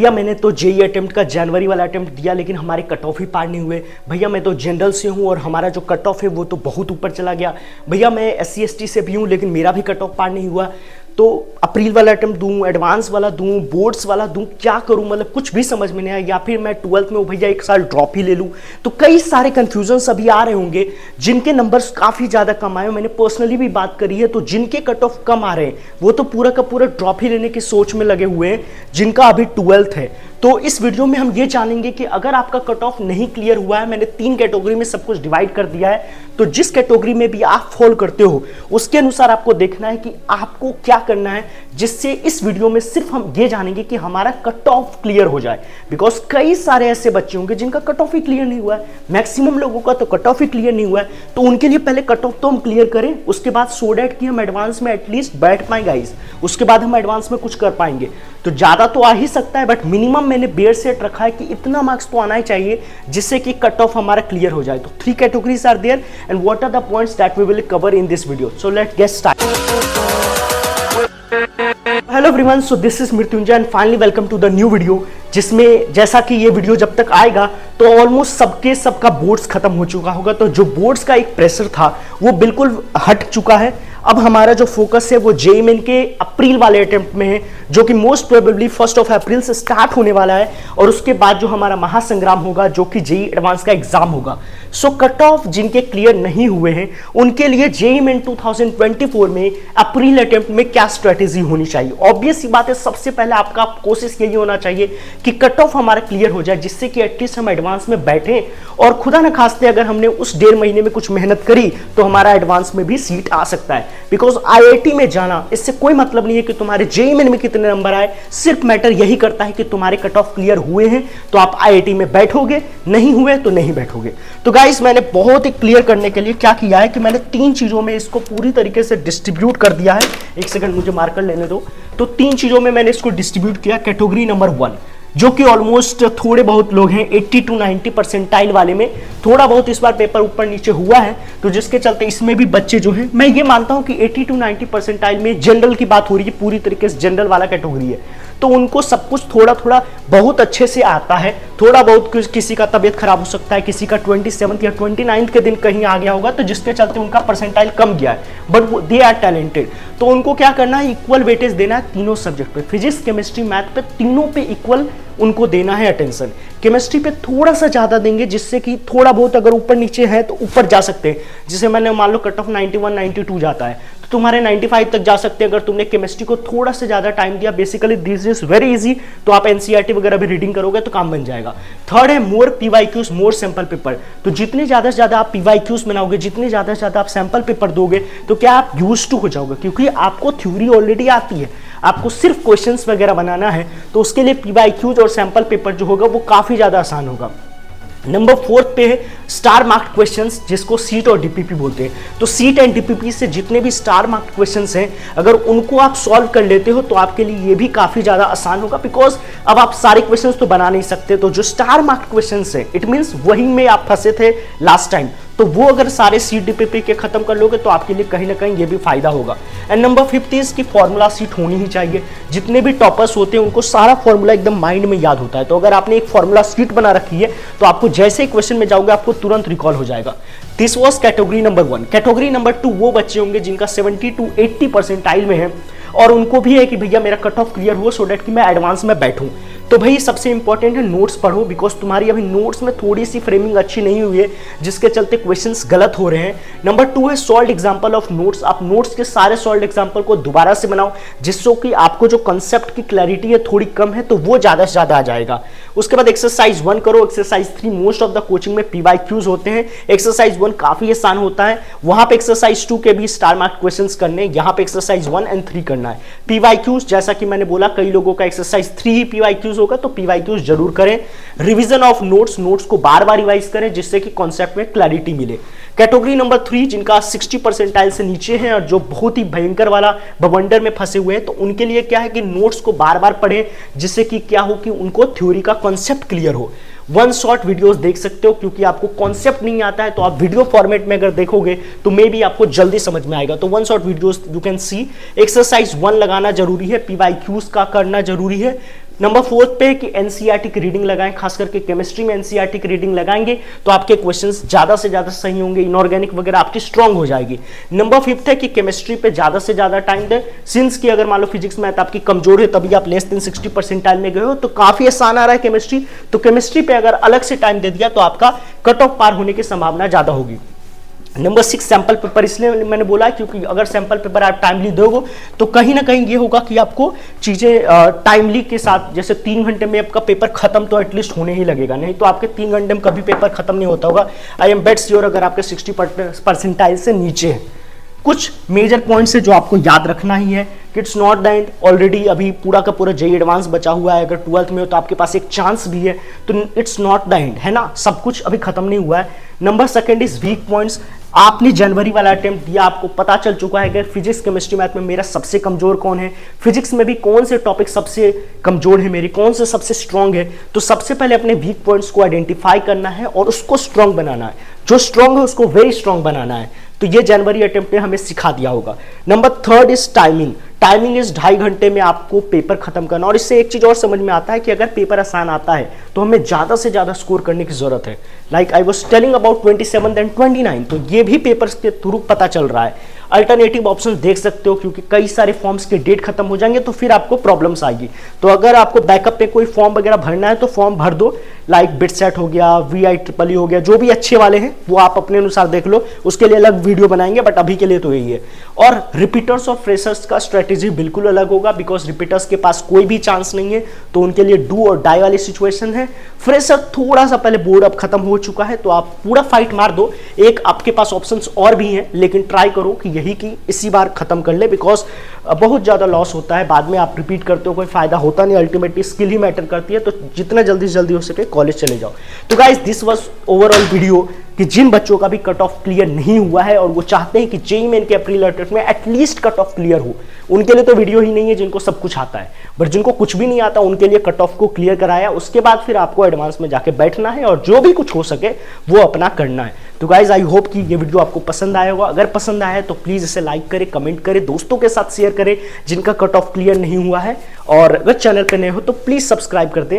भैया मैंने तो जेई अटेम्प्ट का जनवरी वाला अटेम्प्ट दिया, लेकिन हमारे कट ऑफ ही पार नहीं हुए। भैया मैं तो जनरल से हूँ और हमारा जो कट ऑफ है वो तो बहुत ऊपर चला गया। भैया मैं SC ST से भी हूँ, लेकिन मेरा भी कट ऑफ पार नहीं हुआ। तो अप्रैल वाला अटेम्प्ट दूँ, एडवांस वाला दूँ, बोर्ड्स वाला दूँ, क्या करूँ? मतलब कुछ भी समझ में नहीं आया। या फिर मैं 12th में हूँ भैया, एक साल ड्रॉप ही ले लूँ। तो कई सारे कन्फ्यूजन्स अभी आ रहे होंगे जिनके नंबर्स काफ़ी ज़्यादा कम आए। मैंने पर्सनली भी बात करी है, तो जिनके कट ऑफ कम आ रहे हैं वो तो पूरा का पूरा ड्रॉप ही लेने की सोच में लगे हुए हैं, जिनका अभी 12th है। तो इस वीडियो में हम ये जानेंगे कि अगर आपका कट ऑफ नहीं क्लियर हुआ है, मैंने 3 कैटेगरी में सब कुछ डिवाइड कर दिया है, तो जिस कैटेगरी में भी आप फॉल करते हो उसके अनुसार आपको देखना है कि आपको क्या करना है, जिससे इस वीडियो में सिर्फ हम ये जानेंगे कि हमारा कट ऑफ क्लियर हो जाए। बिकॉज कई सारे ऐसे बच्चे होंगे जिनका कट ऑफ ही क्लियर नहीं हुआ है, मैक्सिमम लोगों का तो कट ऑफ ही क्लियर नहीं हुआ है। तो उनके लिए पहले कट ऑफ तो हम क्लियर करें, उसके बाद सो डैट कि हम एडवांस में एटलीस्ट बैठ पाए गाइस, उसके बाद हम एडवांस में कुछ कर पाएंगे। तो ज्यादा तो आ ही सकता है, बट मिनिमम मैंने बेयर सेट रखा है कि इतना मार्क्स तो आना ही चाहिए जिससे कि कट ऑफ हमारा क्लियर हो जाए। तो 3 categories are there and what are the points that we will cover in this video. So let's get start. Hello everyone, so this is Mrityunjay and finally welcome to the new video, जिसमें जैसा कि ये video जब तक आएगा तो almost सबका boards खत्म हो चुका होगा। तो जो बोर्ड्स का एक प्रेशर था वो बिल्कुल हट चुका है। अब हमारा जो फोकस है वो जेईई मेन के अप्रैल वाले अटेम्प्ट में है, जो कि मोस्ट प्रोबेबली 1 अप्रैल से स्टार्ट होने वाला है, और उसके बाद जो हमारा महासंग्राम होगा जो कि जेईई एडवांस का एग्जाम होगा। सो कट ऑफ जिनके क्लियर नहीं हुए हैं उनके लिए जेईई मेन 2024 में अप्रैल अटेम्प्ट में क्या स्ट्रेटेजी होनी चाहिए। ऑब्वियस सी बात है, सबसे पहले आपका कोशिश यही होना चाहिए कि कट ऑफ हमारा क्लियर हो जाए, जिससे कि एटलीस्ट हम एडवांस में बैठे, और खुदा न खास्ते अगर हमने उस 1.5 महीने में कुछ मेहनत करी तो हमारा एडवांस में भी सीट आ सकता है। बिकॉज IIT में जाना इससे कोई मतलब नहीं है कि तुम्हारे जेईई मेन में कितने नंबर आए, सिर्फ मैटर यही करता है कि तुम्हारे कट ऑफ क्लियर हुए हैं तो आप IIT में बैठोगे, नहीं हुए तो नहीं बैठोगे। तो गाइस मैंने बहुत ही क्लियर करने के लिए क्या किया है कि मैंने 3 चीजों में इसको पूरी तरीके से डिस्ट्रीब्यूट कर दिया है। एक सेकंड मुझे मार्कर लेने दो। तो 3 चीजों में मैंने इसको डिस्ट्रीब्यूट किया। कैटेगरी नंबर 1, जो कि ऑलमोस्ट थोड़े बहुत लोग हैं 80 to 90 परसेंटाइल वाले में, थोड़ा बहुत इस बार पेपर ऊपर नीचे हुआ है, तो जिसके चलते इसमें भी बच्चे जो हैं, मैं ये मानता हूं कि 80 to 90 परसेंटाइल में जनरल की बात हो रही है, पूरी तरीके से जनरल वाला कैटेगरी है, तो उनको सब कुछ थोड़ा थोड़ा बहुत अच्छे से आता है। थोड़ा बहुत किसी का तबियत खराब हो सकता है, किसी का 27th या 29th के दिन कहीं आ गया होगा, तो जिसके चलते उनका परसेंटाइल कम गया है, बट दे आर टैलेंटेड। तो उनको क्या करना है, इक्वल वेटेज देना है तीनों सब्जेक्ट पे, फिजिक्स केमिस्ट्री मैथ पे, तीनों पे इक्वल उनको देना है अटेंशन। केमिस्ट्री पे थोड़ा सा ज्यादा देंगे, जिससे कि थोड़ा बहुत अगर ऊपर नीचे है तो ऊपर जा सकते हैं। जैसे मैंने मान लो कट ऑफ 91 92 जाता है तो तुम्हारे 95 तक जा सकते हैं अगर तुमने केमिस्ट्री को थोड़ा से ज्यादा टाइम दिया। Basically this is very easy, तो आप NCERT वगैरह भी रीडिंग करोगे तो काम बन जाएगा। थर्ड है मोर PYQs, मोर सैंपल पेपर। तो जितने ज्यादा से ज्यादा आप PYQs बनाओगे, जितने ज्यादा से ज्यादा आप सैंपल पेपर दोगे, तो क्या आप यूज टू हो जाओगे, क्योंकि आपको थ्योरी ऑलरेडी आती है, आपको सिर्फ क्वेश्चंस वगैरह बनाना है। तो उसके लिए PYQs और सैंपल पेपर जो होगा वो काफी ज्यादा आसान होगा। नंबर 4 पे है स्टार मार्क्ड क्वेश्चंस, जिसको सीट और DPP बोलते हैं। तो सीट एंड DPP से जितने भी स्टार मार्क्ड क्वेश्चंस हैं, अगर उनको आप सॉल्व कर लेते हो तो आपके लिए ये भी काफी ज्यादा आसान होगा। बिकॉज अब आप सारे क्वेश्चंस तो बना नहीं सकते, तो जो स्टार मार्क्ड क्वेश्चंस हैं, इट मींस वही में आप फंसे थे लास्ट टाइम, तो वो अगर सारे सीट DPP के खत्म कर लोगे तो आपके लिए कहीं ना कहीं ये भी फायदा होगा। एंड नंबर 5 इसकी फॉर्मूला सीट होनी ही चाहिए। जितने भी टॉपर्स होते हैं उनको सारा फॉर्मूला एकदम माइंड में याद होता है, तो अगर आपने एक फॉर्मूला सीट बना रखी है तो आपको जैसे ही क्वेश्चन में जाओगे आपको तुरंत रिकॉल हो जाएगा। This was category number 1। Category number 2 वो बच्चे होंगे जिनका 70 to 80 परसेंटाइल में है, और उनको भी है कि भैया मेरा कट ऑफ क्लियर हो, सो डैट कि मैं एडवांस में बैठूं। तो भाई सबसे इंपॉर्टेंट है नोट्स पढ़ो, बिकॉज तुम्हारी अभी नोट्स में थोड़ी सी फ्रेमिंग अच्छी नहीं हुई है, जिसके चलते क्वेश्चंस गलत हो रहे हैं। नंबर 2 है सॉल्व एग्जांपल ऑफ नोट्स। आप नोट्स के सारे सॉल्व एग्जांपल को दोबारा से बनाओ, जिससे कि आपको जो कंसेप्ट की क्लैरिटी है थोड़ी कम है तो वो ज्यादा से ज्यादा आ जाएगा। उसके बाद एक्सरसाइज 1 करो। Exercise 3 most of the coaching में PYQs होते हैं। एक्सरसाइज 1 काफी आसान होता है, वहां पे एक्सरसाइज 2 के भी स्टार मार्क क्वेश्चंस करने, यहाँ पे एक्सरसाइज 1 एंड 3 करना है। PYQs जैसा कि मैंने बोला, कई लोगों का एक्सरसाइज 3 ही PYQs होगा, तो PYQs जरूर करें। रिवीजन ऑफ नोट्स, नोट्स को बार बार रिवाइज करें, जिससे कि कॉन्सेप्ट में क्लैरिटी मिले। कैटेगरी नंबर 3 जिनका 60 परसेंटाइल से नीचे है और जो बहुत ही भयंकर वाला बवंडर में फंसे हुए हैं, तो उनके लिए क्या है कि नोट्स को बार बार पढ़ें, जिससे कि क्या हो कि उनको थ्योरी का कॉन्सेप्ट क्लियर हो। वन शॉट वीडियोस देख सकते हो, क्योंकि आपको कॉन्सेप्ट नहीं आता है तो आप वीडियो फॉर्मेट में अगर देखोगे तो मे बी आपको जल्दी समझ में आएगा। तो one shot videos you can see. Exercise 1 लगाना जरूरी है, PYQs का करना जरूरी है। नंबर 4 पे कि एनसीईआरटी की रीडिंग लगाएं, खास करके केमिस्ट्री में एनसीईआरटी की रीडिंग लगाएंगे तो आपके क्वेश्चंस ज्यादा से ज्यादा सही होंगे, इनऑर्गेनिक वगैरह आपकी स्ट्रांग हो जाएगी। नंबर 5 है कि केमिस्ट्री पे ज्यादा से ज्यादा टाइम दें, सिंस कि अगर मान लो फिजिक्स मैथ आपकी कमजोर है तभी आप लेस देन 60 परसेंटाइल में गए हो तो काफी आसान आ रहा है केमिस्ट्री, तो केमिस्ट्री पे अगर अलग से टाइम दे दिया तो आपका कट ऑफ पार होने की संभावना ज्यादा होगी। नंबर 6 सैंपल पेपर, इसलिए मैंने बोला क्योंकि अगर सैंपल पेपर आप टाइमली दोगे तो कहीं ना कहीं ये होगा कि आपको चीजें टाइमली के साथ, जैसे 3 घंटे में आपका पेपर खत्म तो एटलीस्ट होने ही लगेगा, नहीं तो आपके 3 घंटे में कभी पेपर खत्म नहीं होता होगा। आई एम बेट श्योर अगर आपके 60 परसेंटाइल से नीचे है। कुछ मेजर पॉइंट्स है जो आपको याद रखना ही है कि it's not the end, already अभी पूरा का पूरा जेईई एडवांस बचा हुआ है, अगर 12th में हो तो आपके पास एक चांस भी है, तो इट्स नॉट द एंड, है ना, सब कुछ अभी खत्म नहीं हुआ है। Number 2 is weak points. आपने जनवरी वाला अटेम्प्ट दिया, आपको पता चल चुका है कि फिजिक्स केमिस्ट्री मैथ में मेरा सबसे कमजोर कौन है, फिजिक्स में भी कौन से टॉपिक सबसे कमजोर है मेरे, कौन से सबसे स्ट्रांग है। तो सबसे पहले अपने वीक पॉइंट्स को आइडेंटिफाई करना है और उसको स्ट्रांग बनाना है, जो स्ट्रांग है उसको वेरी स्ट्रांग बनाना है। तो ये जनवरी अटेम्प्ट ने हमें सिखा दिया होगा। Number 3 is timing. Timing is 2.5 घंटे में आपको पेपर खत्म करना, और इससे एक चीज और समझ में आता है कि अगर पेपर आसान आता है तो हमें ज्यादा से ज्यादा स्कोर करने की जरूरत है। Like I was telling about 27 and 29, तो ये भी पेपर्स के थ्रू पता चल रहा है। अल्टरनेटिव ऑप्शन देख सकते हो क्योंकि कई सारे फॉर्म्स के डेट खत्म हो जाएंगे तो फिर आपको प्रॉब्लम्स आएगी। तो अगर आपको बैकअप पे कोई फॉर्म वगैरह भरना है तो फॉर्म भर दो, लाइक बिटसेट हो गया, VIEEE हो गया, जो भी अच्छे वाले हैं वो आप अपने अनुसार देख लो, उसके लिए अलग वीडियो बनाएंगे, बट अभी के लिए तो यही है। और रिपीटर्स और फ्रेशर्स का स्ट्रेटेजी बिल्कुल अलग होगा, बिकॉज रिपीटर्स के पास कोई भी चांस नहीं है तो उनके लिए डू और डाई वाली सिचुएशन है। फ्रेशर थोड़ा सा पहले बोर्ड अब खत्म हो चुका है तो आप पूरा फाइट मार दो, एक आपके पास ऑप्शंस और भी हैं, लेकिन ट्राई करो कि यही की इसी बार खत्म कर ले, बिकॉज बहुत ज्यादा लॉस होता है, बाद में आप रिपीट करते हो कोई फायदा होता नहीं, अल्टीमेटली स्किल ही मैटर करती है। तो जितना जल्दी से जल्दी हो सके कॉलेज चले जाओ। तो guys this was overall video कि जिन बच्चों का भी कट ऑफ क्लियर नहीं हुआ है और वो चाहते हैं कि जेईई मेन के अप्रैल अटेम्प्ट में एटलीस्ट कट ऑफ क्लियर हो, उनके लिए तो वीडियो ही नहीं है जिनको सब कुछ आता है, बट जिनको कुछ भी नहीं आता उनके लिए कट ऑफ को क्लियर कराया, उसके बाद फिर आपको एडवांस में जाके बैठना है और जो भी कुछ हो सके वो अपना करना है। तो गाइज आई होप कि ये वीडियो आपको पसंद आया होगा, अगर पसंद आया है तो प्लीज इसे लाइक करें, कमेंट करें, दोस्तों के साथ शेयर करें जिनका कट ऑफ क्लियर नहीं हुआ है, और अगर चैनल पर नए हो तो प्लीज सब्सक्राइब कर दें।